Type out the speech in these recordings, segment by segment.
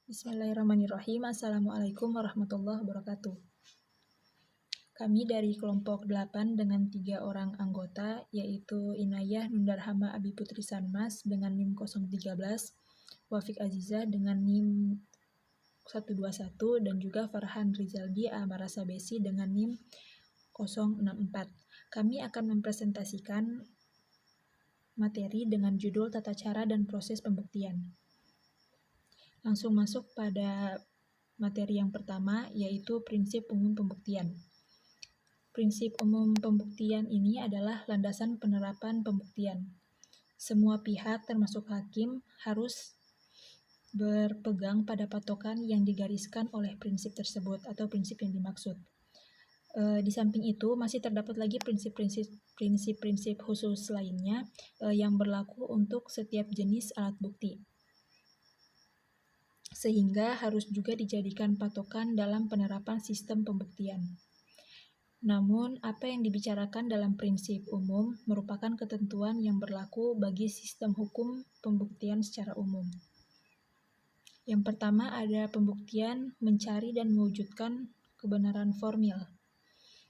Bismillahirrahmanirrahim. Assalamualaikum warahmatullahi wabarakatuh. Kami dari kelompok 8 dengan 3 orang anggota, yaitu Inayah Nundarhama Abi Putri Sanmas dengan NIM 013, Wafik Azizah dengan NIM 121, dan juga Farhan Rizaldi Amarasa Besi dengan NIM 064. Kami akan mempresentasikan materi dengan judul Tata Cara dan Proses Pembuktian. Langsung masuk pada materi yang pertama, yaitu prinsip umum pembuktian. Prinsip umum pembuktian ini adalah landasan penerapan pembuktian. Semua pihak, termasuk hakim, harus berpegang pada patokan yang digariskan oleh prinsip tersebut atau prinsip yang dimaksud. Di samping itu, masih terdapat lagi prinsip-prinsip khusus lainnya yang berlaku untuk setiap jenis alat bukti, sehingga harus juga dijadikan patokan dalam penerapan sistem pembuktian. Namun, apa yang dibicarakan dalam prinsip umum merupakan ketentuan yang berlaku bagi sistem hukum pembuktian secara umum. Yang pertama ada pembuktian mencari dan mewujudkan kebenaran formil.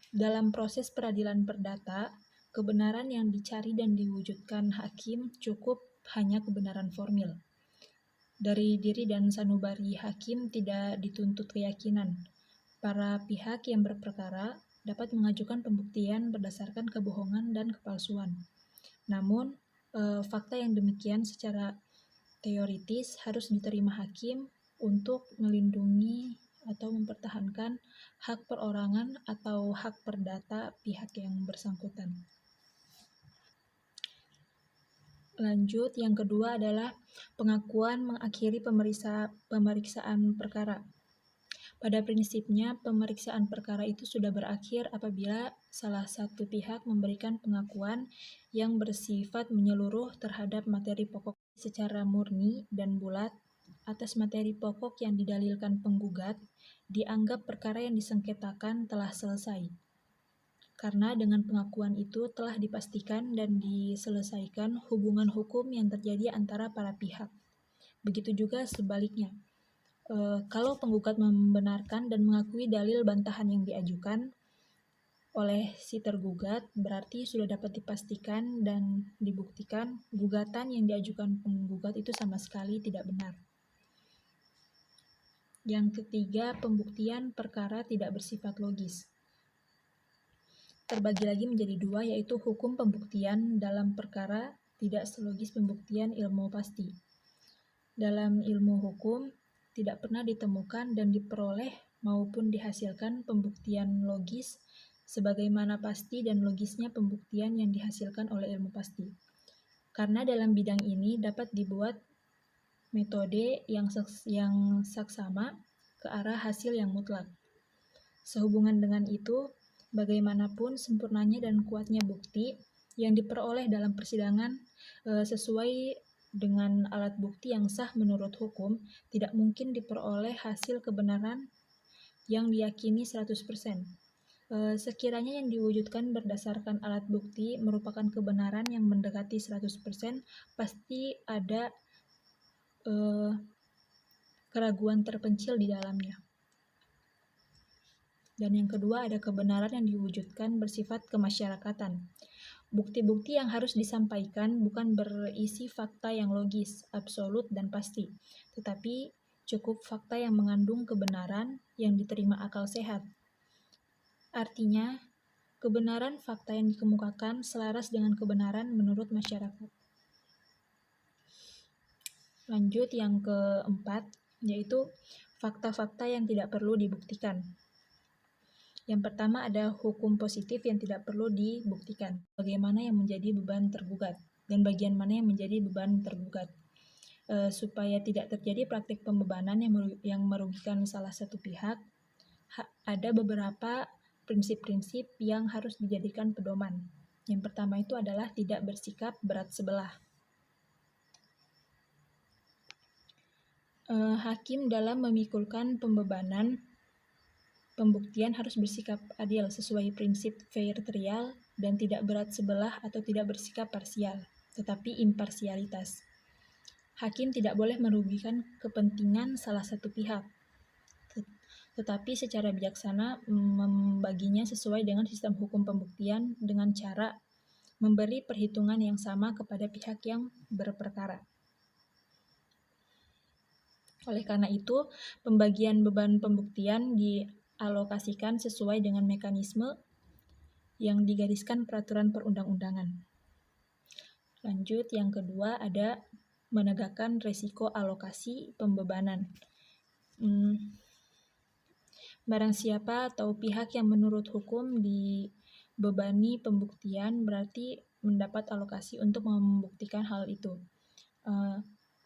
Dalam proses peradilan perdata, kebenaran yang dicari dan diwujudkan hakim cukup hanya kebenaran formil. Dari diri dan sanubari hakim tidak dituntut keyakinan. Para pihak yang berperkara dapat mengajukan pembuktian berdasarkan kebohongan dan kepalsuan. Namun, fakta yang demikian secara teoritis harus diterima hakim untuk melindungi atau mempertahankan hak perorangan atau hak perdata pihak yang bersangkutan. Lanjut, yang kedua adalah pengakuan mengakhiri pemeriksaan perkara. Pada prinsipnya, pemeriksaan perkara itu sudah berakhir apabila salah satu pihak memberikan pengakuan yang bersifat menyeluruh terhadap materi pokok secara murni dan bulat atas materi pokok yang didalilkan penggugat, dianggap perkara yang disengketakan telah selesai. Karena dengan pengakuan itu telah dipastikan dan diselesaikan hubungan hukum yang terjadi antara para pihak. Begitu juga sebaliknya. Kalau penggugat membenarkan dan mengakui dalil bantahan yang diajukan oleh si tergugat, berarti sudah dapat dipastikan dan dibuktikan gugatan yang diajukan penggugat itu sama sekali tidak benar. Yang ketiga, pembuktian perkara tidak bersifat logis. Terbagi lagi menjadi dua, yaitu hukum pembuktian dalam perkara tidak selogis pembuktian ilmu pasti. Dalam ilmu hukum, tidak pernah ditemukan dan diperoleh maupun dihasilkan pembuktian logis sebagaimana pasti dan logisnya pembuktian yang dihasilkan oleh ilmu pasti. Karena dalam bidang ini dapat dibuat metode yang saksama ke arah hasil yang mutlak. Sehubungan dengan itu, bagaimanapun sempurnanya dan kuatnya bukti yang diperoleh dalam persidangan sesuai dengan alat bukti yang sah menurut hukum, tidak mungkin diperoleh hasil kebenaran yang diyakini 100%. Sekiranya yang diwujudkan berdasarkan alat bukti merupakan kebenaran yang mendekati 100%, pasti ada keraguan terpencil di dalamnya. Dan yang kedua ada kebenaran yang diwujudkan bersifat kemasyarakatan. Bukti-bukti yang harus disampaikan bukan berisi fakta yang logis, absolut, dan pasti, tetapi cukup fakta yang mengandung kebenaran yang diterima akal sehat. Artinya, kebenaran fakta yang dikemukakan selaras dengan kebenaran menurut masyarakat. Lanjut, yang keempat, yaitu fakta-fakta yang tidak perlu dibuktikan. Yang pertama ada hukum positif yang tidak perlu dibuktikan. Bagaimana yang menjadi beban tergugat dan bagian mana yang menjadi beban tergugat. Supaya tidak terjadi praktik pembebanan yang merugikan salah satu pihak, ada beberapa prinsip-prinsip yang harus dijadikan pedoman. Yang pertama itu adalah tidak bersikap berat sebelah. Hakim dalam memikulkan pembebanan pembuktian harus bersikap adil sesuai prinsip fair trial dan tidak berat sebelah atau tidak bersikap parsial, tetapi imparsialitas. Hakim tidak boleh merugikan kepentingan salah satu pihak, tetapi secara bijaksana membaginya sesuai dengan sistem hukum pembuktian dengan cara memberi perhitungan yang sama kepada pihak yang berperkara. Oleh karena itu, pembagian beban pembuktian dialokasikan sesuai dengan mekanisme yang digariskan peraturan perundang-undangan. Lanjut, yang kedua ada menegakkan resiko alokasi pembebanan. Barang siapa atau pihak yang menurut hukum dibebani pembuktian berarti mendapat alokasi untuk membuktikan hal itu.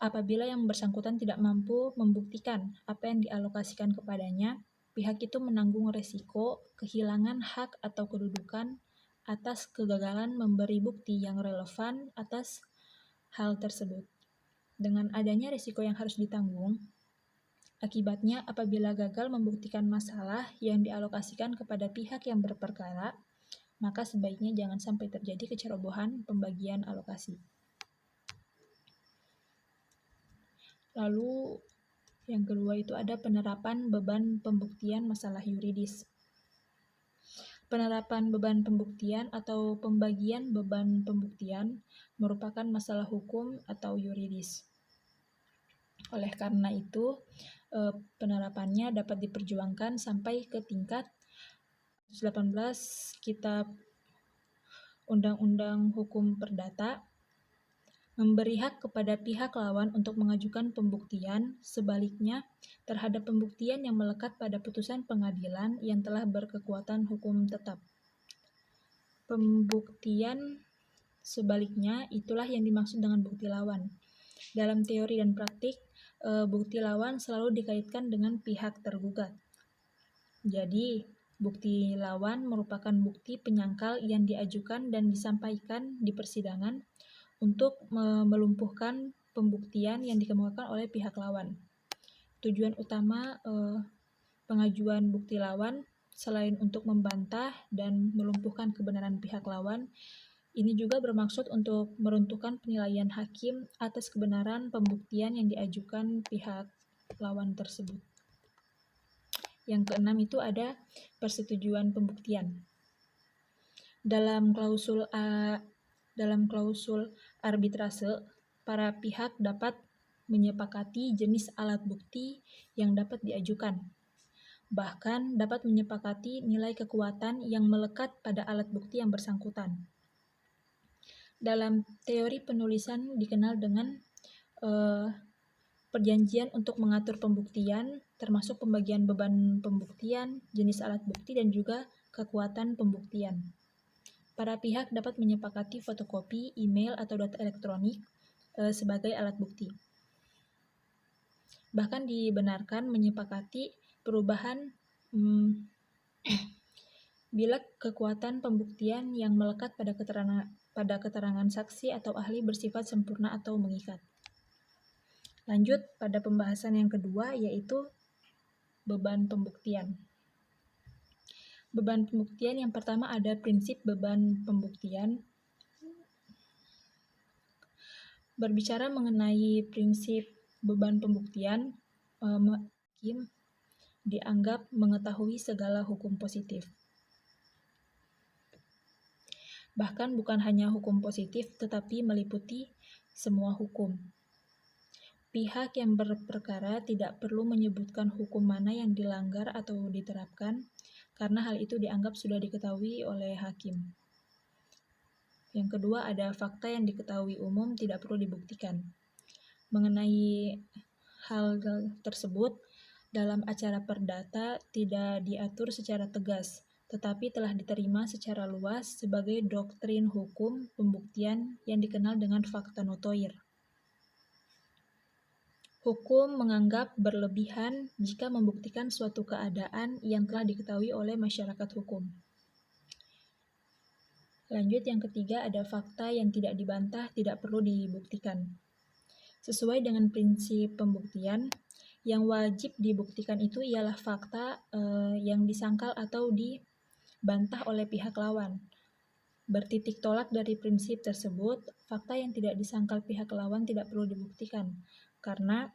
Apabila yang bersangkutan tidak mampu membuktikan apa yang dialokasikan kepadanya, pihak itu menanggung resiko kehilangan hak atau kedudukan atas kegagalan memberi bukti yang relevan atas hal tersebut. Dengan adanya resiko yang harus ditanggung, akibatnya apabila gagal membuktikan masalah yang dialokasikan kepada pihak yang berperkara, maka sebaiknya jangan sampai terjadi kecerobohan pembagian alokasi. Lalu yang kedua itu ada penerapan beban pembuktian masalah yuridis. Penerapan beban pembuktian atau pembagian beban pembuktian merupakan masalah hukum atau yuridis. Oleh karena itu, penerapannya dapat diperjuangkan sampai ke tingkat 18 Kitab Undang-Undang Hukum Perdata, memberi hak kepada pihak lawan untuk mengajukan pembuktian, sebaliknya terhadap pembuktian yang melekat pada putusan pengadilan yang telah berkekuatan hukum tetap. Pembuktian sebaliknya itulah yang dimaksud dengan bukti lawan. Dalam teori dan praktik, bukti lawan selalu dikaitkan dengan pihak tergugat. Jadi, bukti lawan merupakan bukti penyangkal yang diajukan dan disampaikan di persidangan untuk melumpuhkan pembuktian yang dikemukakan oleh pihak lawan. Tujuan utama pengajuan bukti lawan selain untuk membantah dan melumpuhkan kebenaran pihak lawan, ini juga bermaksud untuk meruntuhkan penilaian hakim atas kebenaran pembuktian yang diajukan pihak lawan tersebut. Yang keenam itu ada persetujuan pembuktian. Dalam klausul arbitrase, para pihak dapat menyepakati jenis alat bukti yang dapat diajukan. Bahkan dapat menyepakati nilai kekuatan yang melekat pada alat bukti yang bersangkutan. Dalam teori penulisan dikenal dengan perjanjian untuk mengatur pembuktian, termasuk pembagian beban pembuktian, jenis alat bukti, dan juga kekuatan pembuktian. Para pihak dapat menyepakati fotokopi, email, atau data elektronik sebagai alat bukti. Bahkan dibenarkan menyepakati perubahan bila kekuatan pembuktian yang melekat pada keterangan saksi atau ahli bersifat sempurna atau mengikat. Lanjut pada pembahasan yang kedua, yaitu beban pembuktian. Beban pembuktian yang pertama ada prinsip beban pembuktian. Berbicara mengenai prinsip beban pembuktian, hakim dianggap mengetahui segala hukum positif. Bahkan bukan hanya hukum positif, tetapi meliputi semua hukum. Pihak yang berperkara tidak perlu menyebutkan hukum mana yang dilanggar atau diterapkan, karena hal itu dianggap sudah diketahui oleh hakim. Yang kedua, ada fakta yang diketahui umum tidak perlu dibuktikan. Mengenai hal tersebut, dalam acara perdata tidak diatur secara tegas, tetapi telah diterima secara luas sebagai doktrin hukum pembuktian yang dikenal dengan fakta notoir. Hukum menganggap berlebihan jika membuktikan suatu keadaan yang telah diketahui oleh masyarakat hukum. Lanjut, yang ketiga ada fakta yang tidak dibantah tidak perlu dibuktikan. Sesuai dengan prinsip pembuktian, yang wajib dibuktikan itu ialah fakta yang disangkal atau dibantah oleh pihak lawan. Bertitik tolak dari prinsip tersebut, fakta yang tidak disangkal pihak lawan tidak perlu dibuktikan, karena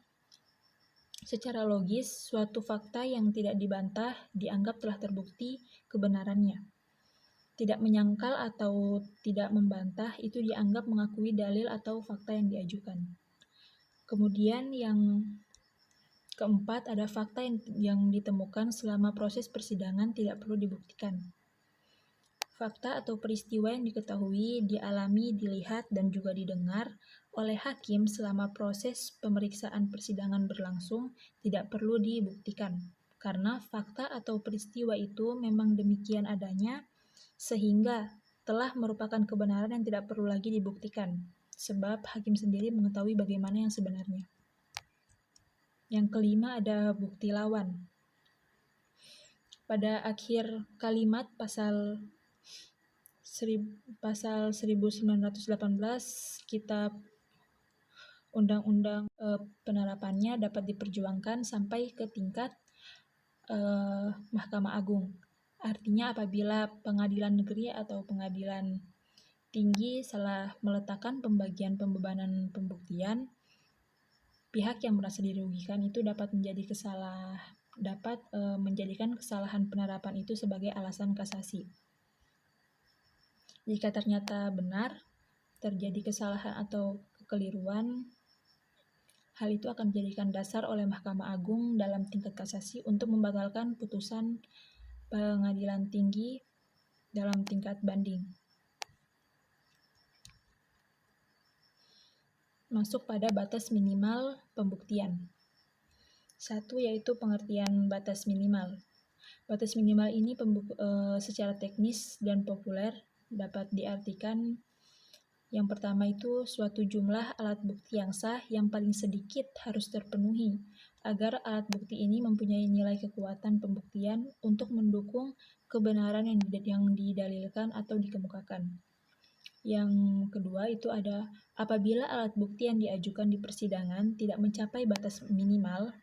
secara logis, suatu fakta yang tidak dibantah dianggap telah terbukti kebenarannya. Tidak menyangkal atau tidak membantah itu dianggap mengakui dalil atau fakta yang diajukan. Kemudian yang keempat, ada fakta yang ditemukan selama proses persidangan tidak perlu dibuktikan. Fakta atau peristiwa yang diketahui, dialami, dilihat, dan juga didengar oleh hakim selama proses pemeriksaan persidangan berlangsung tidak perlu dibuktikan, karena fakta atau peristiwa itu memang demikian adanya, sehingga telah merupakan kebenaran yang tidak perlu lagi dibuktikan, sebab hakim sendiri mengetahui bagaimana yang sebenarnya. Yang kelima ada bukti lawan. Pada akhir kalimat pasal 1918 Kitab Undang-Undang penerapannya dapat diperjuangkan sampai ke tingkat Mahkamah Agung. Artinya apabila pengadilan negeri atau pengadilan tinggi salah meletakkan pembagian pembebanan pembuktian, pihak yang merasa dirugikan itu dapat menjadikan kesalahan penerapan itu sebagai alasan kasasi. Jika ternyata benar terjadi kesalahan atau kekeliruan, hal itu akan dijadikan dasar oleh Mahkamah Agung dalam tingkat kasasi untuk membatalkan putusan pengadilan tinggi dalam tingkat banding. Masuk pada batas minimal pembuktian. 1 yaitu pengertian batas minimal. Batas minimal ini secara teknis dan populer dapat diartikan yang pertama itu suatu jumlah alat bukti yang sah yang paling sedikit harus terpenuhi agar alat bukti ini mempunyai nilai kekuatan pembuktian untuk mendukung kebenaran yang didalilkan atau dikemukakan. Yang kedua itu ada apabila alat bukti yang diajukan di persidangan tidak mencapai batas minimal,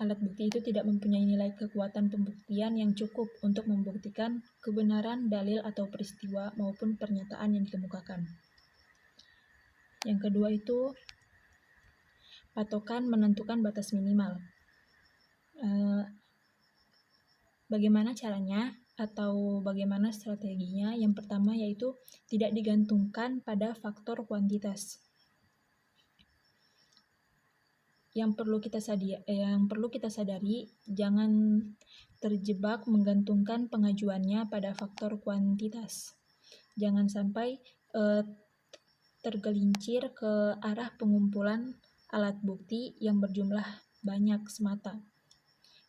alat bukti itu tidak mempunyai nilai kekuatan pembuktian yang cukup untuk membuktikan kebenaran dalil atau peristiwa maupun pernyataan yang dikemukakan. Yang kedua itu patokan menentukan batas minimal. Bagaimana caranya atau bagaimana strateginya? Yang pertama yaitu tidak digantungkan pada faktor kuantitas. Yang perlu kita sadari, jangan terjebak menggantungkan pengajuannya pada faktor kuantitas. Jangan sampai tergelincir ke arah pengumpulan alat bukti yang berjumlah banyak semata.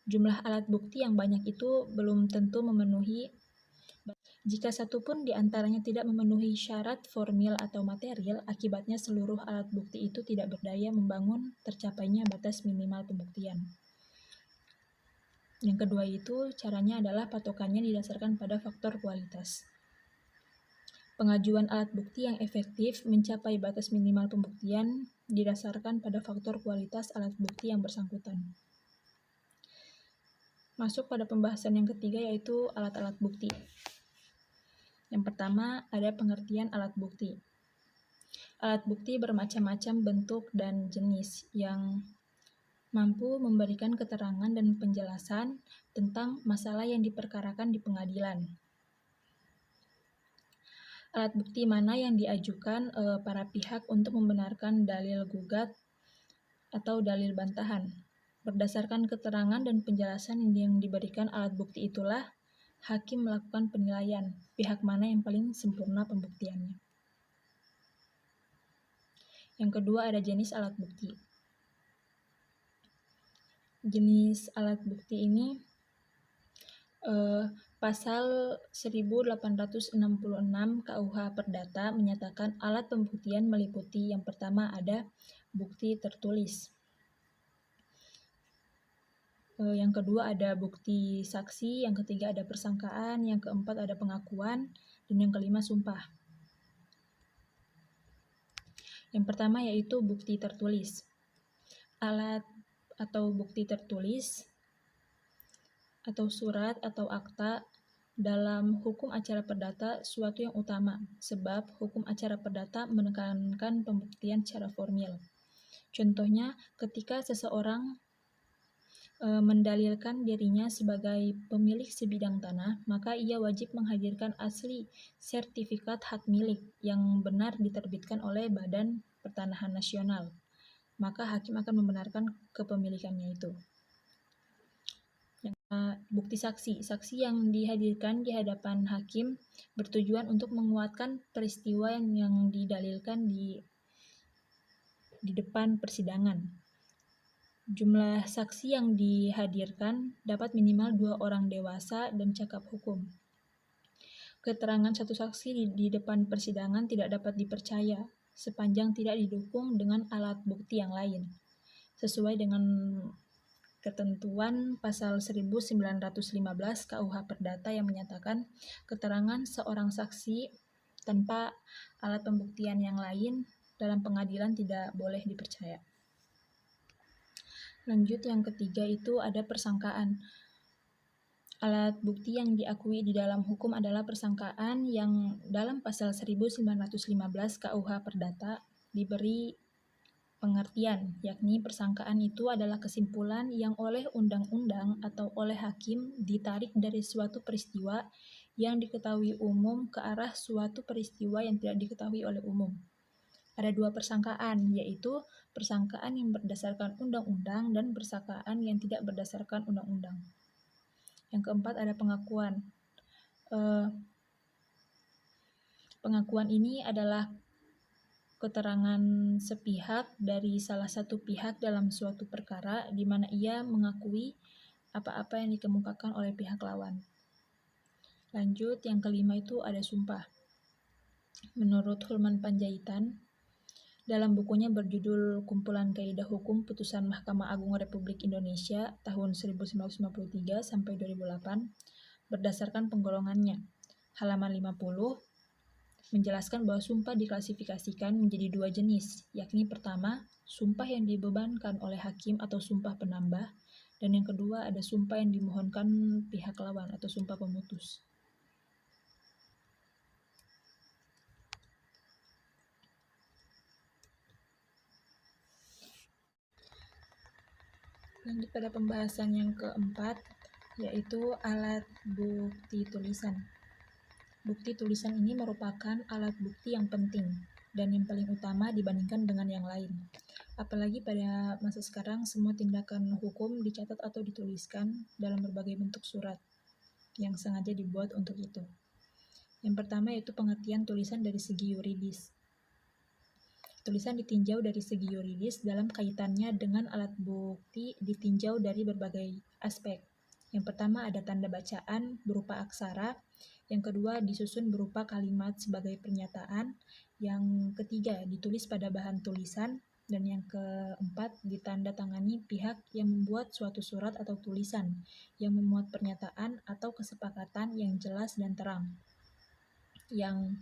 Jumlah alat bukti yang banyak itu belum tentu memenuhi. Jika satu pun di antaranya tidak memenuhi syarat formil atau material, akibatnya seluruh alat bukti itu tidak berdaya membangun tercapainya batas minimal pembuktian. Yang kedua itu caranya adalah patokannya didasarkan pada faktor kualitas. Pengajuan alat bukti yang efektif mencapai batas minimal pembuktian didasarkan pada faktor kualitas alat bukti yang bersangkutan. Masuk pada pembahasan yang ketiga yaitu alat-alat bukti. Yang pertama, ada pengertian alat bukti. Alat bukti bermacam-macam bentuk dan jenis yang mampu memberikan keterangan dan penjelasan tentang masalah yang diperkarakan di pengadilan. Alat bukti mana yang diajukan para pihak untuk membenarkan dalil gugat atau dalil bantahan. Berdasarkan keterangan dan penjelasan yang diberikan alat bukti itulah hakim melakukan penilaian pihak mana yang paling sempurna pembuktiannya. Yang kedua ada jenis alat bukti. Jenis alat bukti ini pasal 1866 KUH Perdata menyatakan alat pembuktian meliputi yang pertama ada bukti tertulis. Yang kedua ada bukti saksi, yang ketiga ada persangkaan, yang keempat ada pengakuan, dan yang kelima sumpah. Yang pertama yaitu bukti tertulis. Alat atau bukti tertulis atau surat atau akta Dalam hukum acara perdata suatu yang utama, sebab hukum acara perdata menekankan pembuktian secara formil. Contohnya, ketika seseorang mendalilkan dirinya sebagai pemilik sebidang tanah, maka ia wajib menghadirkan asli sertifikat hak milik yang benar diterbitkan oleh Badan Pertanahan Nasional. Maka hakim akan membenarkan kepemilikannya itu. Bukti saksi. Saksi yang dihadirkan di hadapan hakim bertujuan untuk menguatkan peristiwa yang didalilkan di depan persidangan. Jumlah saksi yang dihadirkan dapat minimal 2 orang dewasa dan cakap hukum. Keterangan satu saksi di depan persidangan tidak dapat dipercaya sepanjang tidak didukung dengan alat bukti yang lain. Sesuai dengan ketentuan pasal 1915 KUH Perdata yang menyatakan keterangan seorang saksi tanpa alat pembuktian yang lain dalam pengadilan tidak boleh dipercaya. Lanjut, yang ketiga itu ada persangkaan. Alat bukti yang diakui di dalam hukum adalah persangkaan yang dalam pasal 1915 KUH Perdata diberi pengertian, yakni persangkaan itu adalah kesimpulan yang oleh undang-undang atau oleh hakim ditarik dari suatu peristiwa yang diketahui umum ke arah suatu peristiwa yang tidak diketahui oleh umum. Ada 2 persangkaan, yaitu persangkaan yang berdasarkan undang-undang dan persangkaan yang tidak berdasarkan undang-undang. Yang keempat ada pengakuan. Pengakuan ini adalah keterangan sepihak dari salah satu pihak dalam suatu perkara di mana ia mengakui apa-apa yang dikemukakan oleh pihak lawan. Lanjut, yang kelima itu ada sumpah. Menurut Hulman Panjaitan, dalam bukunya berjudul Kumpulan Kaidah Hukum Putusan Mahkamah Agung Republik Indonesia tahun 1953 sampai 2008, berdasarkan penggolongannya, halaman 50, menjelaskan bahwa sumpah diklasifikasikan menjadi 2 jenis, yakni pertama, sumpah yang dibebankan oleh hakim atau sumpah penambah, dan yang kedua ada sumpah yang dimohonkan pihak lawan atau sumpah pemutus. Lanjut pada pembahasan yang keempat, yaitu alat bukti tulisan. Bukti tulisan ini merupakan alat bukti yang penting dan yang paling utama dibandingkan dengan yang lain. Apalagi pada masa sekarang, semua tindakan hukum dicatat atau dituliskan dalam berbagai bentuk surat yang sengaja dibuat untuk itu. Yang pertama yaitu pengertian tulisan dari segi yuridis. Tulisan ditinjau dari segi yuridis dalam kaitannya dengan alat bukti ditinjau dari berbagai aspek. Yang pertama ada tanda bacaan berupa aksara, yang kedua disusun berupa kalimat sebagai pernyataan, yang ketiga ditulis pada bahan tulisan, dan yang keempat ditandatangani pihak yang membuat suatu surat atau tulisan yang memuat pernyataan atau kesepakatan yang jelas dan terang. Yang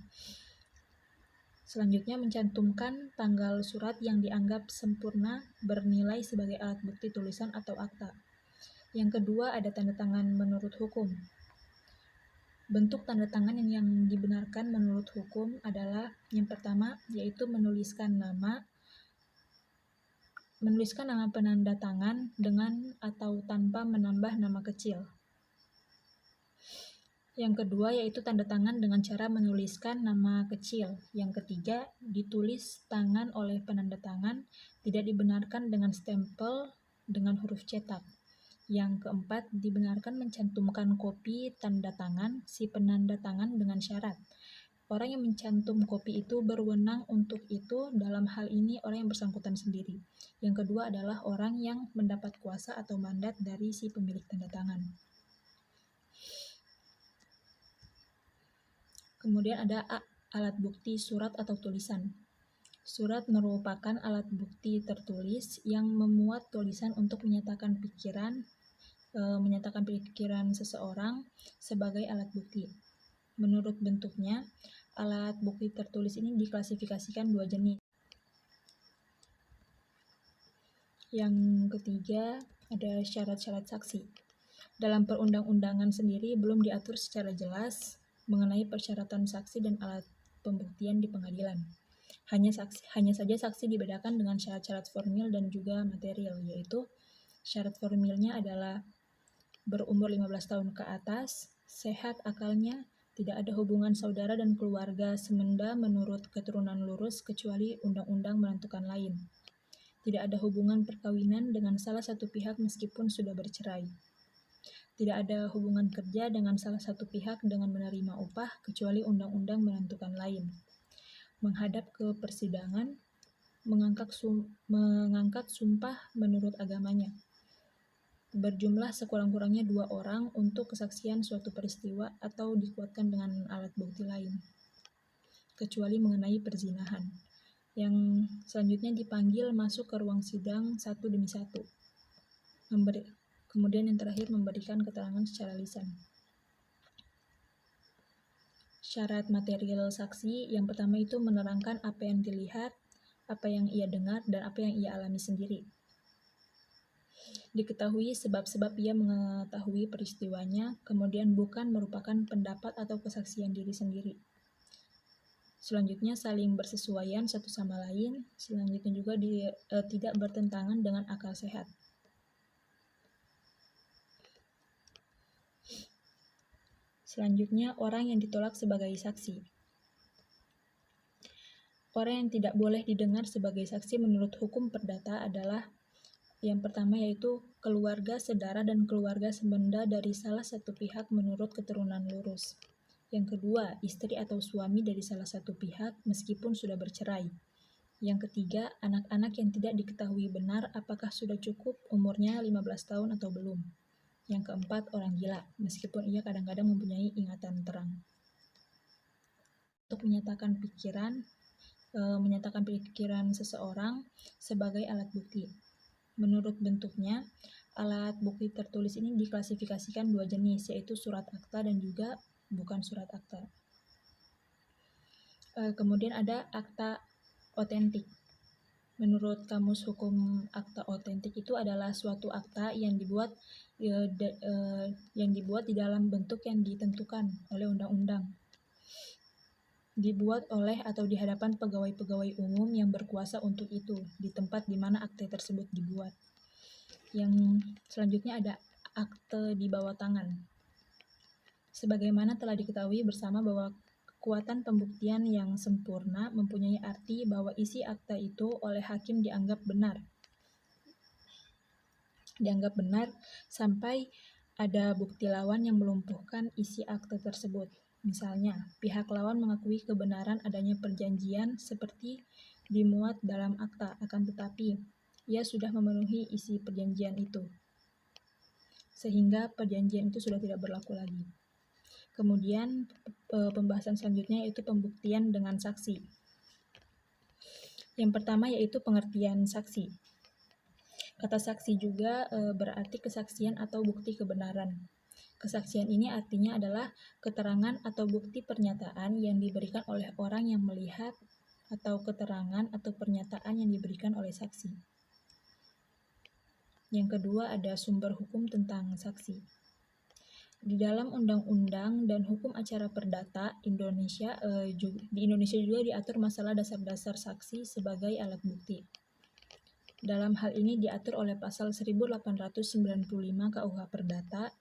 selanjutnya mencantumkan tanggal surat yang dianggap sempurna bernilai sebagai alat bukti tulisan atau akta. Yang kedua ada tanda tangan menurut hukum. Bentuk tanda tangan yang dibenarkan menurut hukum adalah yang pertama yaitu menuliskan nama penanda tangan dengan atau tanpa menambah nama kecil. Yang kedua yaitu tanda tangan dengan cara menuliskan nama kecil. Yang ketiga, ditulis tangan oleh penanda tangan, tidak dibenarkan dengan stempel dengan huruf cetak. Yang keempat, dibenarkan mencantumkan kopi tanda tangan si penanda tangan dengan syarat. Orang yang mencantum kopi itu berwenang untuk itu, dalam hal ini orang yang bersangkutan sendiri. Yang kedua adalah orang yang mendapat kuasa atau mandat dari si pemilik tanda tangan. Kemudian ada alat bukti surat atau tulisan. Surat merupakan alat bukti tertulis yang memuat tulisan untuk menyatakan pikiran seseorang sebagai alat bukti. Menurut bentuknya, alat bukti tertulis ini diklasifikasikan 2 jenis. Yang ketiga, ada syarat-syarat saksi. Dalam perundang-undangan sendiri belum diatur secara jelas mengenai persyaratan saksi dan alat pembuktian di pengadilan. Hanya saja saksi dibedakan dengan syarat-syarat formil dan juga material, yaitu syarat formilnya adalah berumur 15 tahun ke atas, sehat akalnya, tidak ada hubungan saudara dan keluarga semenda menurut keturunan lurus kecuali undang-undang menentukan lain. Tidak ada hubungan perkawinan dengan salah satu pihak meskipun sudah bercerai. Tidak ada hubungan kerja dengan salah satu pihak dengan menerima upah kecuali undang-undang menentukan lain. Menghadap ke persidangan, mengangkat sumpah menurut agamanya. Berjumlah sekurang-kurangnya 2 orang untuk kesaksian suatu peristiwa atau dikuatkan dengan alat bukti lain, kecuali mengenai perzinahan. Yang selanjutnya dipanggil masuk ke ruang sidang satu demi satu. Kemudian yang terakhir memberikan keterangan secara lisan. Syarat material saksi yang pertama itu menerangkan apa yang dilihat, apa yang ia dengar, dan apa yang ia alami sendiri. Diketahui sebab-sebab ia mengetahui peristiwanya, kemudian bukan merupakan pendapat atau kesaksian diri sendiri. Selanjutnya saling bersesuaian satu sama lain, selanjutnya juga tidak bertentangan dengan akal sehat. Selanjutnya, orang yang ditolak sebagai saksi. Orang yang tidak boleh didengar sebagai saksi menurut hukum perdata adalah yang pertama yaitu keluarga, saudara, dan keluarga semenda dari salah satu pihak menurut keturunan lurus. Yang kedua, istri atau suami dari salah satu pihak meskipun sudah bercerai. Yang ketiga, anak-anak yang tidak diketahui benar apakah sudah cukup umurnya 15 tahun atau belum. Yang keempat, orang gila, meskipun ia kadang-kadang mempunyai ingatan terang. Untuk menyatakan pikiran seseorang sebagai alat bukti. Menurut bentuknya, alat bukti tertulis ini diklasifikasikan 2 jenis, yaitu surat akta dan juga bukan surat akta. Kemudian ada akta otentik. Menurut Kamus Hukum, akta otentik itu adalah suatu akta yang dibuat di dalam bentuk yang ditentukan oleh undang-undang. Dibuat oleh atau di hadapan pegawai-pegawai umum yang berkuasa untuk itu, di tempat di mana akte tersebut dibuat. Yang selanjutnya ada akte di bawah tangan. Sebagaimana telah diketahui bersama bahwa kekuatan pembuktian yang sempurna mempunyai arti bahwa isi akta itu oleh hakim dianggap benar sampai ada bukti lawan yang melumpuhkan isi akta tersebut. Misalnya, pihak lawan mengakui kebenaran adanya perjanjian seperti dimuat dalam akta, akan tetapi ia sudah memenuhi isi perjanjian itu, sehingga perjanjian itu sudah tidak berlaku lagi. Kemudian pembahasan selanjutnya yaitu pembuktian dengan saksi. Yang pertama yaitu pengertian saksi. Kata saksi juga berarti kesaksian atau bukti kebenaran. Kesaksian ini artinya adalah keterangan atau bukti pernyataan yang diberikan oleh orang yang melihat atau keterangan atau pernyataan yang diberikan oleh saksi. Yang kedua ada sumber hukum tentang saksi. Di dalam undang-undang dan hukum acara perdata di Indonesia juga diatur masalah dasar-dasar saksi sebagai alat bukti. Dalam hal ini diatur oleh pasal 1895 KUH Perdata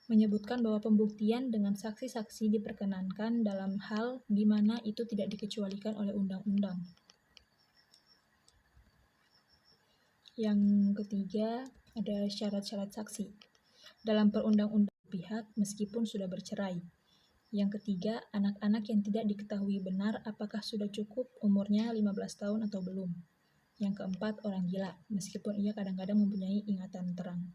menyebutkan bahwa pembuktian dengan saksi-saksi diperkenankan dalam hal di mana itu tidak dikecualikan oleh undang-undang. Yang ketiga ada syarat-syarat saksi. Dalam perundang-undang pihak meskipun sudah bercerai. Yang ketiga, anak-anak yang tidak diketahui benar apakah sudah cukup umurnya 15 tahun atau belum. Yang keempat, orang gila, meskipun ia kadang-kadang mempunyai ingatan terang.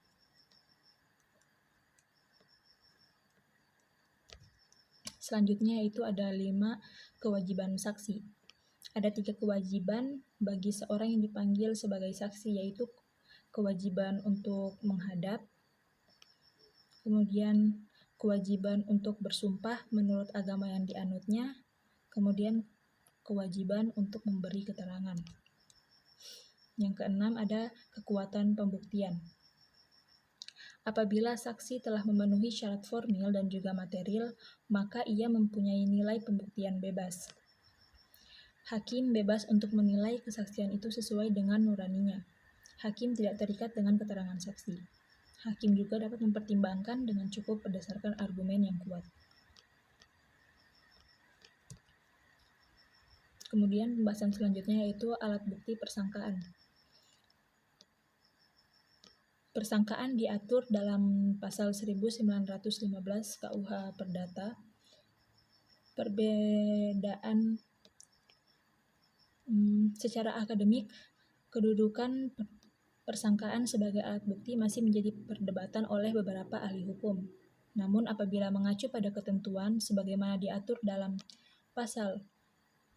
Selanjutnya yaitu ada 5 kewajiban saksi. Ada 3 kewajiban bagi seorang yang dipanggil sebagai saksi, yaitu kewajiban untuk menghadap, kemudian kewajiban untuk bersumpah menurut agama yang dianutnya, kemudian kewajiban untuk memberi keterangan. Yang keenam ada kekuatan pembuktian. Apabila saksi telah memenuhi syarat formil dan juga material, maka ia mempunyai nilai pembuktian bebas. Hakim bebas untuk menilai kesaksian itu sesuai dengan nuraninya. Hakim tidak terikat dengan keterangan saksi. Hakim juga dapat mempertimbangkan dengan cukup berdasarkan argumen yang kuat. Kemudian pembahasan selanjutnya yaitu alat bukti persangkaan. Persangkaan diatur dalam pasal 1915 KUH Perdata. Perbedaan secara akademik, kedudukan persangkaan sebagai alat bukti masih menjadi perdebatan oleh beberapa ahli hukum. Namun apabila mengacu pada ketentuan sebagaimana diatur dalam pasal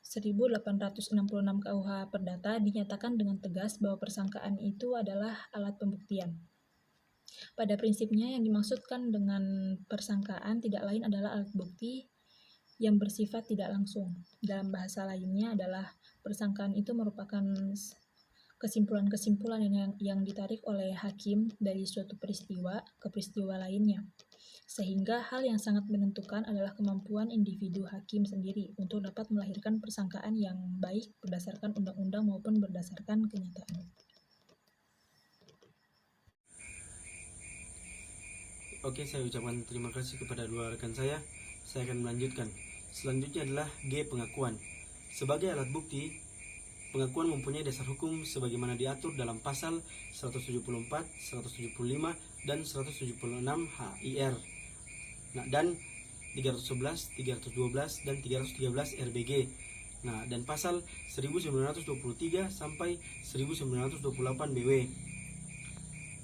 1866 KUH Perdata, dinyatakan dengan tegas bahwa persangkaan itu adalah alat pembuktian. Pada prinsipnya, yang dimaksudkan dengan persangkaan tidak lain adalah alat bukti yang bersifat tidak langsung. Dalam bahasa lainnya adalah persangkaan itu merupakan kesimpulan-kesimpulan yang ditarik oleh hakim dari suatu peristiwa ke peristiwa lainnya. Sehingga hal yang sangat menentukan adalah kemampuan individu hakim sendiri untuk dapat melahirkan persangkaan yang baik berdasarkan undang-undang maupun berdasarkan kenyataan. Oke, saya ucapkan terima kasih kepada dua rekan saya. Saya akan melanjutkan. Selanjutnya adalah G. Pengakuan. Sebagai alat bukti, pengakuan mempunyai dasar hukum sebagaimana diatur dalam pasal 174, 175, dan 176 HIR. Dan 311, 312, dan 313 RBG. Dan pasal 1923 sampai 1928 BW.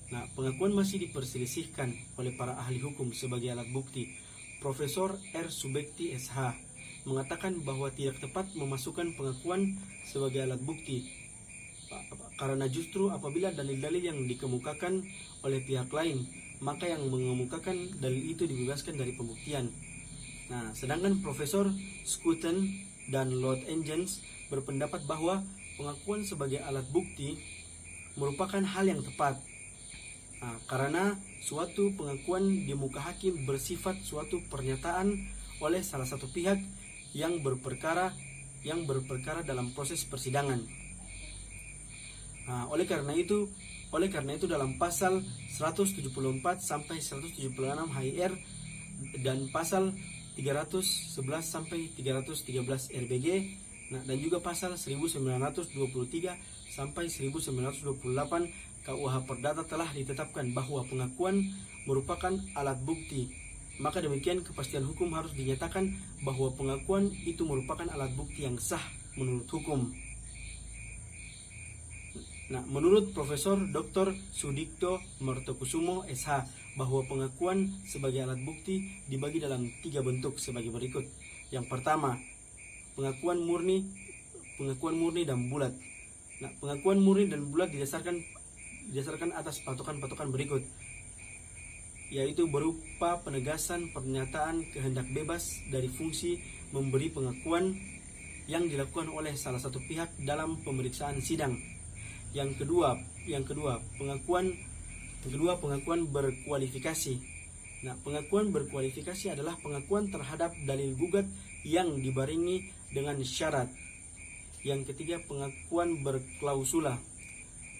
Pengakuan masih diperselisihkan oleh para ahli hukum sebagai alat bukti. Profesor R. Subekti SH mengatakan bahwa tidak tepat memasukkan pengakuan sebagai alat bukti karena justru apabila dalil-dalil yang dikemukakan oleh pihak lain, maka yang mengemukakan dalil itu dibebaskan dari pembuktian. Sedangkan Profesor Scruton dan Lord Engines berpendapat bahwa pengakuan sebagai alat bukti merupakan hal yang tepat. Karena suatu pengakuan di muka hakim bersifat suatu pernyataan oleh salah satu pihak yang berperkara dalam proses persidangan. Oleh karena itu dalam pasal 174 sampai 176 HIR dan pasal 311 sampai 313 RBG, dan juga pasal 1923 sampai 1928 KUH Perdata telah ditetapkan bahwa pengakuan merupakan alat bukti. Maka demikian kepastian hukum harus dinyatakan bahwa pengakuan itu merupakan alat bukti yang sah menurut hukum. Menurut Profesor Dr. Sudikto Mertokusumo SH, bahwa pengakuan sebagai alat bukti dibagi dalam 3 bentuk sebagai berikut. Yang pertama, pengakuan murni dan bulat. Pengakuan murni dan bulat didasarkan atas patokan-patokan berikut, yaitu berupa penegasan pernyataan kehendak bebas dari fungsi memberi pengakuan yang dilakukan oleh salah satu pihak dalam pemeriksaan sidang. Yang kedua, pengakuan berkualifikasi. Pengakuan berkualifikasi adalah pengakuan terhadap dalil gugat yang dibarengi dengan syarat. Yang ketiga, pengakuan berklausula.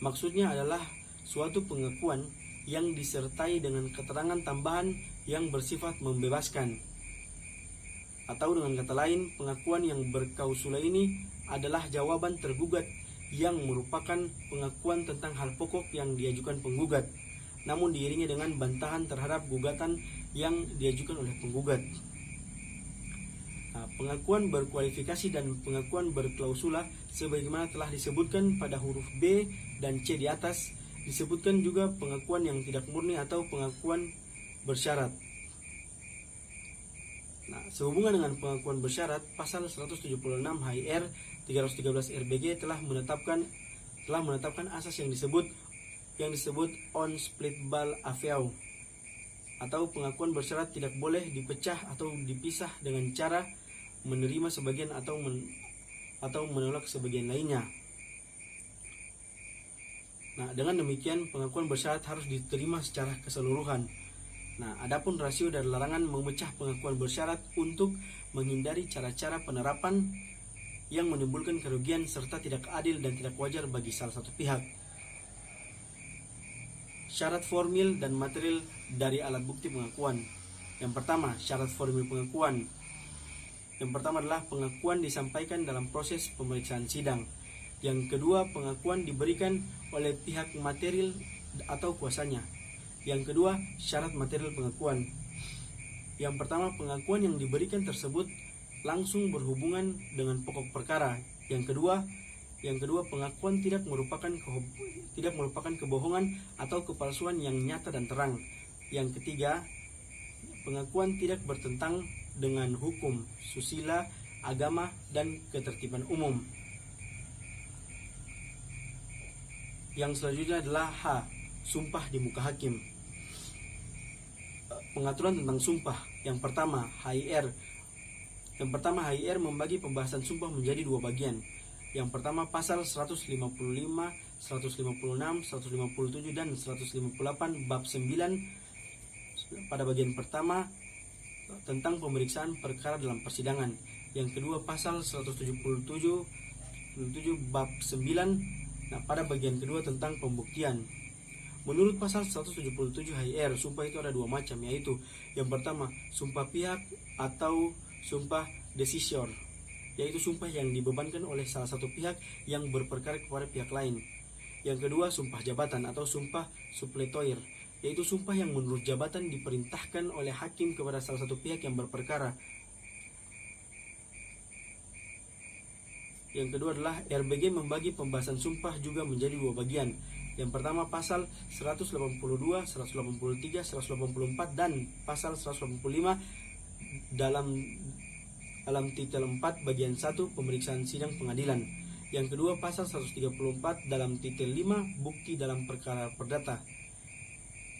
Maksudnya adalah suatu pengakuan yang disertai dengan keterangan tambahan yang bersifat membebaskan. Atau dengan kata lain, pengakuan yang berklausula ini adalah jawaban tergugat yang merupakan pengakuan tentang hal pokok yang diajukan penggugat, namun diiringi dengan bantahan terhadap gugatan yang diajukan oleh penggugat. Pengakuan berkualifikasi dan pengakuan berklausula sebagaimana telah disebutkan pada huruf B dan C di atas, disebutkan juga pengakuan yang tidak murni atau pengakuan bersyarat. Sehubungan dengan pengakuan bersyarat, pasal 176 HIR 313 RBG telah menetapkan asas yang disebut on splitable affair, atau pengakuan bersyarat tidak boleh dipecah atau dipisah dengan cara menerima sebagian atau menolak sebagian lainnya. Nah, dengan demikian pengakuan bersyarat harus diterima secara keseluruhan. Nah, adapun rasio dan larangan memecah pengakuan bersyarat untuk menghindari cara-cara penerapan yang menimbulkan kerugian serta tidak adil dan tidak wajar bagi salah satu pihak. Syarat formil dan material dari alat bukti pengakuan. Yang pertama, syarat formil pengakuan. Yang pertama adalah pengakuan disampaikan dalam proses pemeriksaan sidang. Yang kedua, pengakuan diberikan oleh pihak material atau kuasanya. Yang kedua, syarat material pengakuan. Yang pertama, pengakuan yang diberikan tersebut langsung berhubungan dengan pokok perkara. Yang kedua, pengakuan tidak merupakan kebohongan atau kepalsuan yang nyata dan terang. Yang ketiga, pengakuan tidak bertentang dengan hukum, susila, agama, dan ketertiban umum. Yang selanjutnya adalah H. Sumpah di muka hakim. Pengaturan tentang sumpah. Yang pertama, HIR. Membagi pembahasan sumpah menjadi dua bagian. Yang pertama, pasal 155, 156, 157, dan 158 bab 9 pada bagian pertama tentang pemeriksaan perkara dalam persidangan. Yang kedua, pasal 177 bab 9 pada bagian kedua tentang pembuktian. Menurut pasal 177 HIR, sumpah itu ada dua macam, yaitu yang pertama, sumpah pihak atau sumpah decisor, yaitu sumpah yang dibebankan oleh salah satu pihak yang berperkara kepada pihak lain. Yang kedua, sumpah jabatan atau sumpah suppletoire, yaitu sumpah yang menurut jabatan diperintahkan oleh hakim kepada salah satu pihak yang berperkara. Yang kedua adalah RBG membagi pembahasan sumpah juga menjadi dua bagian. Yang pertama, pasal 182, 183, 184, dan pasal 185 dalam titel 4 bagian 1 pemeriksaan sidang pengadilan. Yang kedua, pasal 134 dalam titel 5 bukti dalam perkara perdata.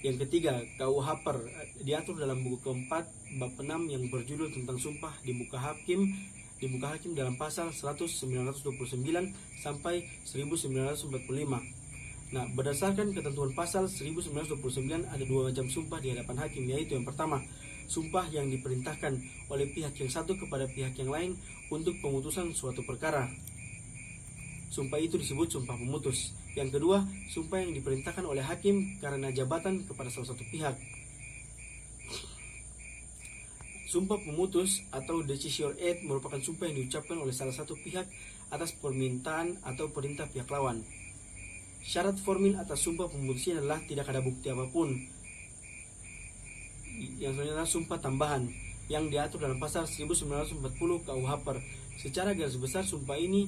Yang ketiga, KUH PER diatur dalam buku keempat bab 6 yang berjudul tentang sumpah di muka hakim dalam pasal 1929 sampai 1945. Nah, berdasarkan ketentuan pasal 1929 ada dua macam sumpah di hadapan hakim, yaitu yang pertama, sumpah yang diperintahkan oleh pihak yang satu kepada pihak yang lain untuk pemutusan suatu perkara. Sumpah itu disebut sumpah pemutus. Yang kedua, sumpah yang diperintahkan oleh hakim karena jabatan kepada salah satu pihak. Sumpah pemutus atau decisor aid merupakan sumpah yang diucapkan oleh salah satu pihak atas permintaan atau perintah pihak lawan. Syarat formil atas sumpah pemutusnya adalah tidak ada bukti apapun. Yang selanjutnya adalah sumpah tambahan yang diatur dalam pasal 1940 KUH PER. Secara garis besar sumpah ini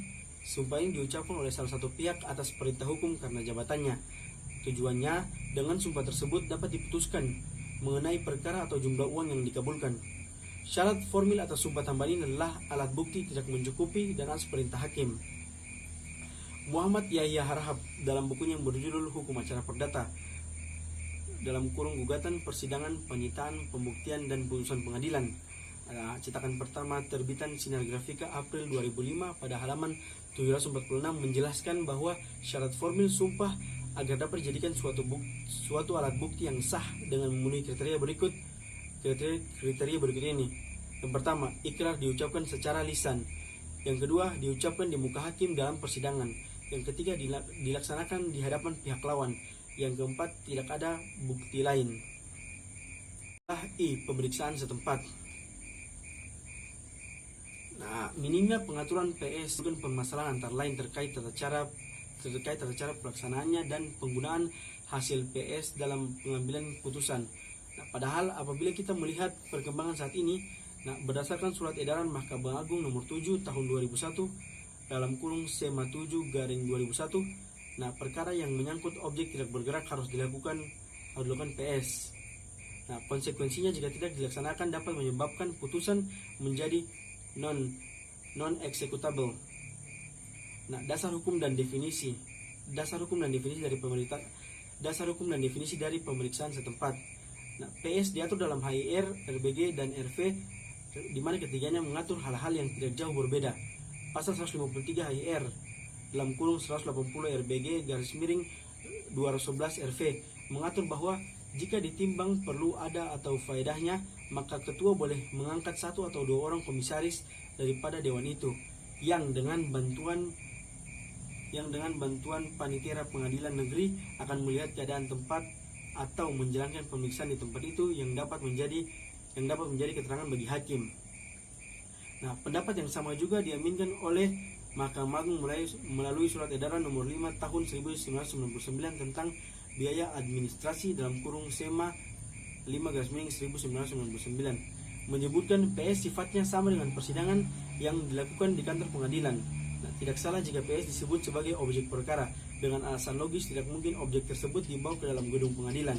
diucapkan oleh salah satu pihak atas perintah hukum karena jabatannya. Tujuannya, dengan sumpah tersebut dapat diputuskan mengenai perkara atau jumlah uang yang dikabulkan. Syarat formil atas sumpah tambahan ini adalah alat bukti tidak mencukupi dan atas perintah hakim. Muhammad Yahya Harahap dalam bukunya yang berjudul Hukum Acara Perdata dalam kurung gugatan persidangan penyitaan pembuktian dan putusan pengadilan, cetakan pertama terbitan Sinar Grafika April 2005 pada halaman 746 menjelaskan bahwa syarat formil sumpah agar dapat dijadikan suatu alat bukti yang sah dengan memenuhi kriteria berikut ini. Yang pertama, ikrar diucapkan secara lisan. Yang kedua, diucapkan di muka hakim dalam persidangan. Yang ketiga, dilaksanakan di hadapan pihak lawan. Yang keempat, tidak ada bukti lain. I. Pemeriksaan setempat. Nah, minimnya pengaturan PS bukan permasalahan antara lain terkait tata cara pelaksanaannya dan penggunaan hasil PS dalam pengambilan putusan. Nah, padahal apabila kita melihat perkembangan saat ini, berdasarkan surat edaran Mahkamah Agung nomor 7 tahun 2001 dalam kurung SEMA 7/2001, perkara yang menyangkut objek tidak bergerak harus dilakukan PS. Konsekuensinya jika tidak dilaksanakan dapat menyebabkan putusan menjadi non executable. Dasar hukum dan definisi dari pemeriksaan setempat. PS diatur dalam HIR, RBG, dan RV, di mana ketiganya mengatur hal-hal yang tidak jauh berbeda. Pasal 153 HIR dalam kurung 180 RBG garis miring 211 RV mengatur bahwa jika ditimbang perlu ada atau faedahnya, maka ketua boleh mengangkat 1 atau 2 orang komisaris daripada dewan itu yang dengan bantuan panitia pengadilan negeri akan melihat keadaan tempat atau menjalankan pemeriksaan di tempat itu yang dapat menjadi keterangan bagi hakim. Nah, pendapat yang sama juga diaminkan oleh Mahkamah Agung melalui surat edaran nomor 5 tahun 1999 tentang biaya administrasi dalam kurung SEMA 5/1999 menyebutkan PS sifatnya sama dengan persidangan yang dilakukan di kantor pengadilan. Nah, tidak salah jika PS disebut sebagai objek perkara. Dengan alasan logis tidak mungkin objek tersebut dibawa ke dalam gedung pengadilan.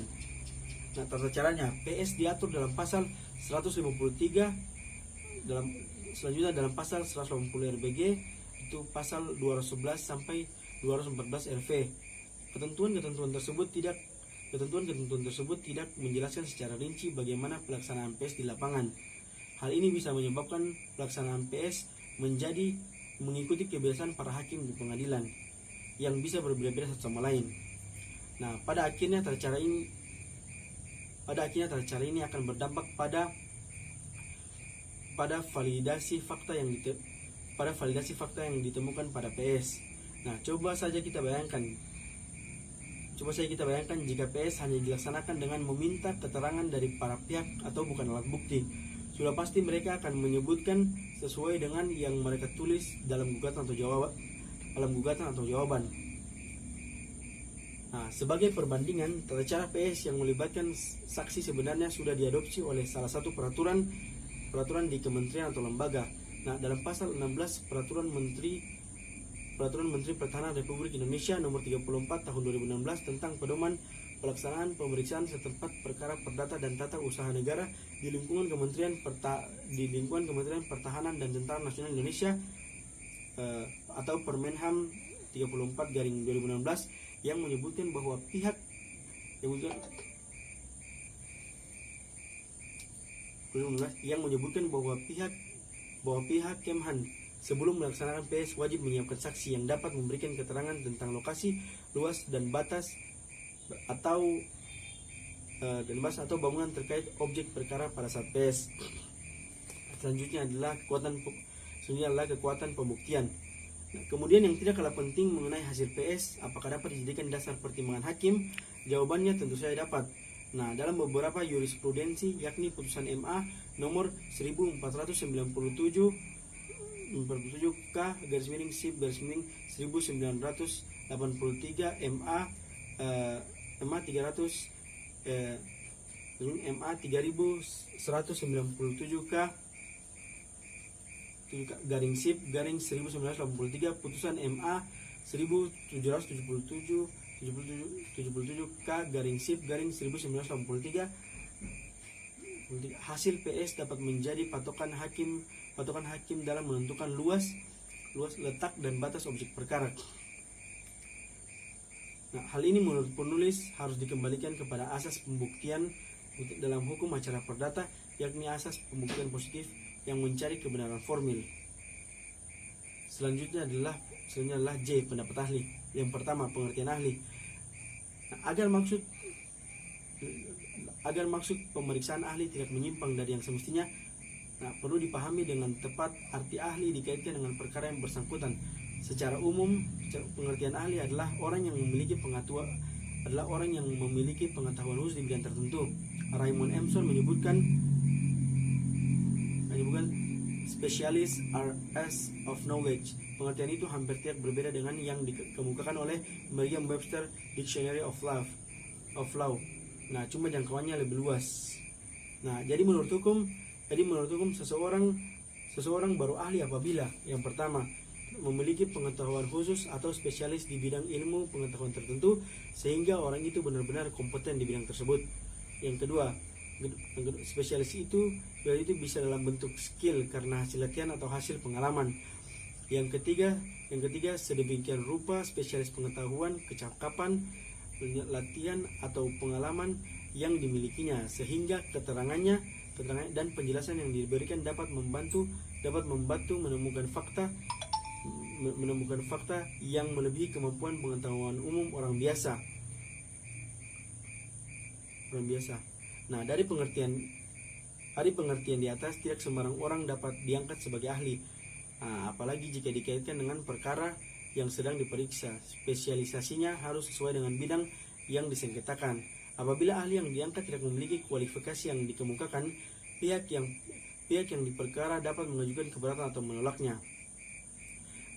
Nah, tata caranya PS diatur dalam pasal 153 selanjutnya dalam pasal 180 RBG itu pasal 211 sampai 214 RV. Ketentuan-ketentuan tersebut tidak menjelaskan secara rinci bagaimana pelaksanaan PS di lapangan. Hal ini bisa menyebabkan pelaksanaan PS menjadi mengikuti kebiasaan para hakim di pengadilan yang bisa berbeda-beda satu sama lain. Nah, pada akhirnya tata cara ini akan berdampak pada validasi fakta yang ditemukan pada PS. Nah, coba saja kita bayangkan jika PS hanya dilaksanakan dengan meminta keterangan dari para pihak atau bukan alat bukti. Sudah pasti mereka akan menyebutkan sesuai dengan yang mereka tulis dalam gugatan atau jawaban. Nah, sebagai perbandingan, tata cara PS yang melibatkan saksi sebenarnya sudah diadopsi oleh salah satu peraturan di kementerian atau lembaga. Nah, dalam pasal 16 Peraturan Menteri Pertahanan Republik Indonesia nomor 34 tahun 2016 tentang pedoman pelaksanaan pemeriksaan setempat perkara perdata dan tata usaha negara di lingkungan Kementerian Pertahanan dan Tentara Nasional Indonesia atau Permenham 34/2016 yang menyebutkan bahwa pihak Kemhan sebelum melaksanakan PS wajib menyiapkan saksi yang dapat memberikan keterangan tentang lokasi, luas dan batas atau bangunan terkait objek perkara pada saat PS. Selanjutnya adalah kekuatan pembuktian. Nah, kemudian yang tidak kalah penting mengenai hasil PS, apakah dapat dijadikan dasar pertimbangan hakim? Jawabannya tentu saja dapat. Nah, dalam beberapa jurisprudensi yakni putusan MA nomor 1497 K/1983 MA 3197 K/1983 putusan MA 1777 K/1983 hasil PS dapat menjadi patokan hakim dalam menentukan luas, letak dan batas objek perkara. Nah, hal ini menurut penulis harus dikembalikan kepada asas pembuktian dalam hukum acara perdata, yakni asas pembuktian positif yang mencari kebenaran formil. Selanjutnya adalah J, pendapat ahli. Yang pertama, pengertian ahli. Nah, agar maksud pemeriksaan ahli tidak menyimpang dari yang semestinya, perlu dipahami dengan tepat arti ahli dikaitkan dengan perkara yang bersangkutan. Secara umum, pengertian ahli adalah orang yang memiliki pengetahuan khusus di bidang tertentu. Raymond Emerson menyebutkan specialist are as of knowledge. Pengertian itu hampir tidak berbeda dengan yang dikemukakan oleh Merriam-Webster Dictionary of Law. Nah, cuma jangkauannya lebih luas. Nah, jadi menurut hukum seseorang baru ahli apabila yang pertama memiliki pengetahuan khusus atau spesialis di bidang ilmu pengetahuan tertentu sehingga orang itu benar-benar kompeten di bidang tersebut. Yang kedua, spesialis itu bisa dalam bentuk skill karena hasil latihan atau hasil pengalaman. Yang ketiga sedemikian rupa spesialis pengetahuan, kecakapan, latihan atau pengalaman yang dimilikinya sehingga keterangan dan penjelasan yang diberikan dapat membantu menemukan fakta yang melebihi kemampuan pengetahuan umum orang biasa. orang biasa. Nah, dari pengertian di atas, tidak sembarang orang dapat diangkat sebagai ahli. Nah, apalagi jika dikaitkan dengan perkara yang sedang diperiksa. Spesialisasinya harus sesuai dengan bidang yang disengketakan. Apabila ahli yang diangkat tidak memiliki kualifikasi yang dikemukakan, pihak yang diperkara dapat mengajukan keberatan atau menolaknya.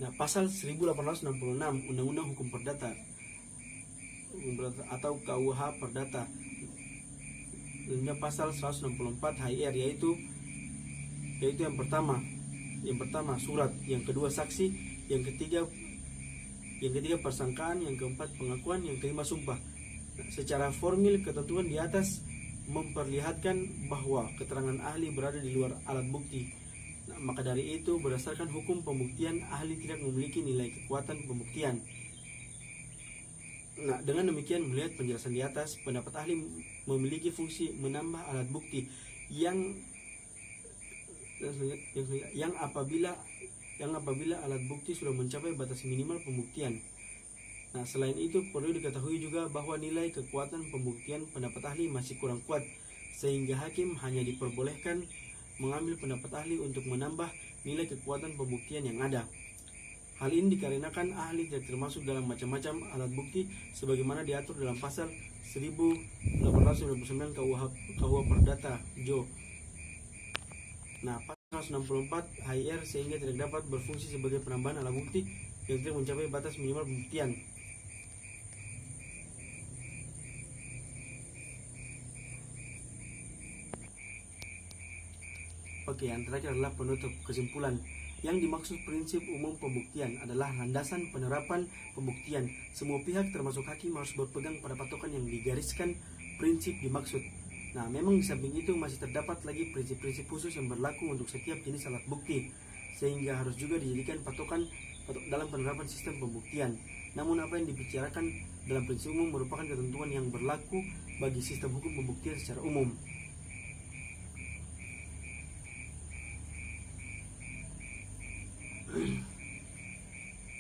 Nah, pasal 1866 Undang-Undang Hukum Perdata atau KUH Perdata, dan pasal 164 HIR yaitu yang pertama surat, yang kedua saksi, yang ketiga persangkaan, yang keempat pengakuan, yang kelima sumpah. Nah, secara formil ketentuan di atas memperlihatkan bahwa keterangan ahli berada di luar alat bukti. Nah, maka dari itu berdasarkan hukum pembuktian, ahli tidak memiliki nilai kekuatan pembuktian. Nah, dengan demikian melihat penjelasan di atas, pendapat ahli memiliki fungsi menambah alat bukti yang apabila alat bukti sudah mencapai batas minimal pembuktian. Nah, selain itu perlu diketahui juga bahwa nilai kekuatan pembuktian pendapat ahli masih kurang kuat, sehingga hakim hanya diperbolehkan mengambil pendapat ahli untuk menambah nilai kekuatan pembuktian yang ada. Hal ini dikarenakan ahli tidak termasuk dalam macam-macam alat bukti sebagaimana diatur dalam pasal 1899 KUH Perdata Jo. Nah, pasal 164 HIR sehingga tidak dapat berfungsi sebagai penambahan alat bukti yang tidak mencapai batas minimal pembuktian. Oke, yang terakhir adalah penutup kesimpulan. Yang dimaksud prinsip umum pembuktian adalah landasan penerapan pembuktian. Semua pihak termasuk hakim harus berpegang pada patokan yang digariskan prinsip dimaksud. Nah, memang di samping itu masih terdapat lagi prinsip-prinsip khusus yang berlaku untuk setiap jenis alat bukti, sehingga harus juga dijadikan patokan dalam penerapan sistem pembuktian. Namun apa yang dibicarakan dalam prinsip umum merupakan ketentuan yang berlaku bagi sistem hukum pembuktian secara umum.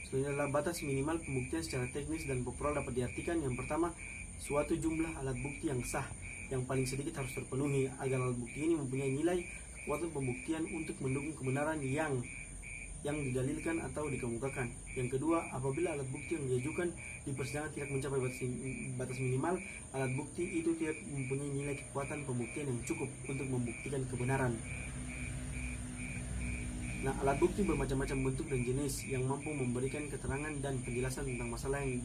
Selanjutnya adalah batas minimal pembuktian secara teknis dan populer dapat diartikan yang pertama, suatu jumlah alat bukti yang sah yang paling sedikit harus terpenuhi agar alat bukti ini mempunyai nilai kekuatan pembuktian untuk mendukung kebenaran yang didalilkan atau dikemukakan. Yang kedua, apabila alat bukti yang diajukan di persidangan tidak mencapai batas minimal, alat bukti itu tidak mempunyai nilai kekuatan pembuktian yang cukup untuk membuktikan kebenaran. Nah, alat bukti bermacam-macam bentuk dan jenis yang mampu memberikan keterangan dan penjelasan tentang masalah yang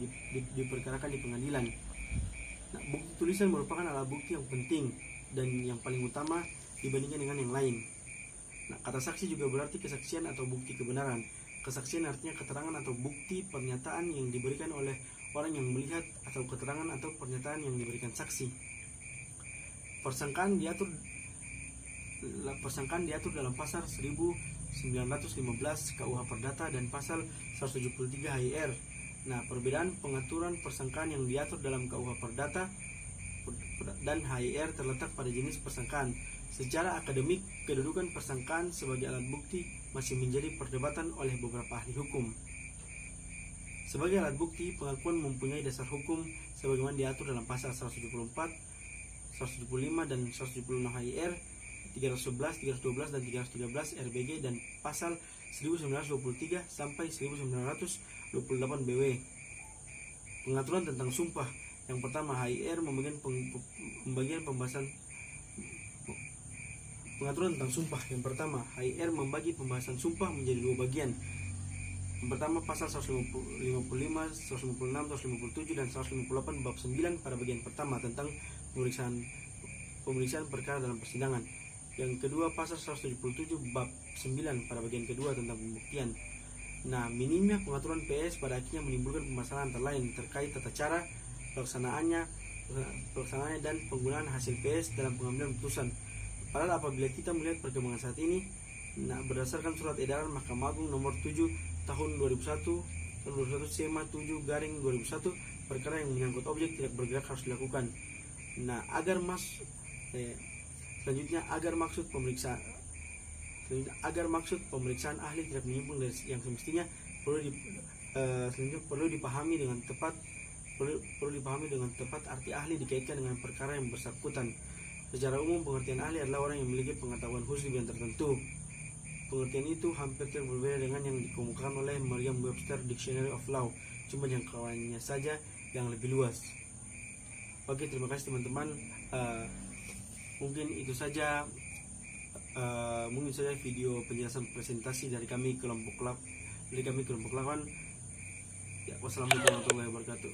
diperkarakan di pengadilan. Nah, bukti tulisan merupakan alat bukti yang penting dan yang paling utama dibandingkan dengan yang lain. Nah, kata saksi juga berarti kesaksian atau bukti kebenaran. Kesaksian artinya keterangan atau bukti pernyataan yang diberikan oleh orang yang melihat atau keterangan atau pernyataan yang diberikan saksi. Persangkaan diatur dalam pasal 1915 KUH Perdata dan pasal 173 HIR. Nah, perbedaan pengaturan persangkaan yang diatur dalam KUH Perdata dan HIR terletak pada jenis persangkaan. Secara akademik, kedudukan persangkaan sebagai alat bukti masih menjadi perdebatan oleh beberapa ahli hukum. Sebagai alat bukti, pengakuan mempunyai dasar hukum sebagaimana diatur dalam pasal 174, 175 dan 176 HIR, 311, 312 dan 313 RBG dan pasal 1923 sampai 1928 BW. Pengaturan tentang sumpah. Yang pertama, HIR pembagian pembahasan pengaturan tentang sumpah. Yang pertama, HIR membagi pembahasan sumpah menjadi dua bagian. Yang pertama, pasal 155, 156, 157 dan 158 bab 9 pada bagian pertama tentang pemeriksaan perkara dalam persidangan. Yang kedua, pasal 177 bab 9 pada bagian kedua tentang pembuktian. Nah, minimnya pengaturan PS pada akhirnya menimbulkan permasalahan antara lain terkait tata cara pelaksanaannya dan penggunaan hasil PS dalam pengambilan putusan. Padahal apabila kita melihat perkembangan saat ini, nah, berdasarkan surat edaran Mahkamah Agung nomor 7 tahun 2001 SEMA 7 garing 2001, perkara yang menyangkut objek tidak bergerak harus dilakukan. Nah, agar maksud pemeriksaan ahli tidak menyimpang dari yang semestinya perlu dipahami dengan tepat perlu dipahami dengan tepat. Arti ahli dikaitkan dengan perkara yang bersangkutan. Secara umum, pengertian ahli adalah orang yang memiliki pengetahuan khusus di bidang tertentu. Pengertian itu hampir berbeda dengan yang dikemukakan oleh Merriam-Webster Dictionary of Law, cuma jangkauannya saja yang lebih luas. Oke, terima kasih teman-teman. Mungkin itu saja video penjelasan presentasi dari kami kelompok 8. Ya, wassalamualaikum warahmatullahi wabarakatuh.